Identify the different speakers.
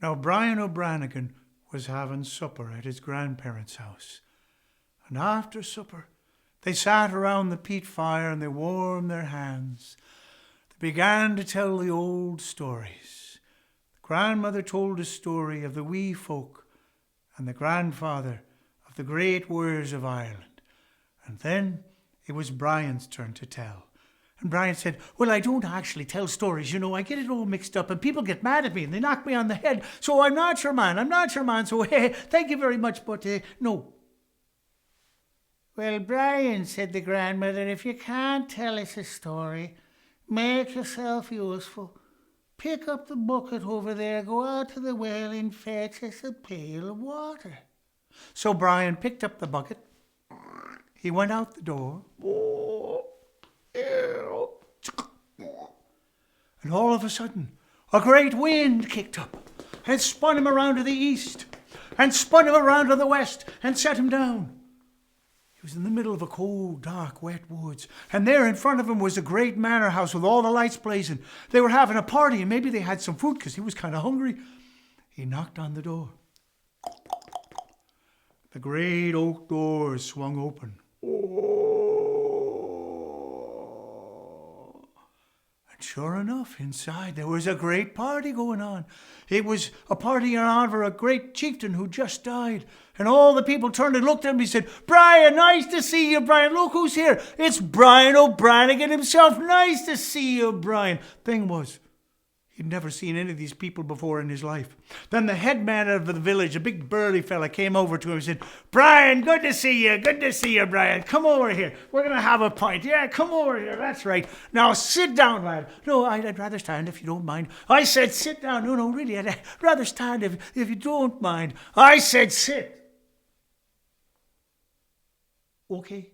Speaker 1: Now Brian O'Branigan was having supper at his grandparents' house. And after supper, they sat around the peat fire and they warmed their hands. They began to tell the old stories. The grandmother told a story of the wee folk and the grandfather of the great wars of Ireland. And then it was Brian's turn to tell. And Brian said, well, I don't actually tell stories, I get it all mixed up and people get mad at me and they knock me on the head. So I'm not your man. So thank you very much, but no. Well, Brian, said the grandmother, if you can't tell us a story, make yourself useful. Pick up the bucket over there, go out to the well and fetch us a pail of water. So Brian picked up the bucket. He went out the door. And all of a sudden, a great wind kicked up and spun him around to the east and spun him around to the west and set him down. He was in the middle of a cold, dark, wet woods. And there in front of him was a great manor house with all the lights blazing. They were having a party and maybe they had some food because he was kind of hungry. He knocked on the door. The great oak doors swung open. Sure enough, inside there was a great party going on. It was a party in honor of a great chieftain who just died. And all the people turned and looked at him. He said, Brian, nice to see you, Brian. Look who's here. It's Brian O'Branigan himself. Nice to see you, Brian. Thing was, he'd never seen any of these people before in his life. Then the head man of the village, a big burly fella, came over to him and said, Brian, good to see you, Brian. Come over here. We're going to have a pint. Yeah, come over here. That's right. Now sit down, lad. No, I'd rather stand if you don't mind. I said sit down. No, really, I'd rather stand if you don't mind. I said sit. Okay.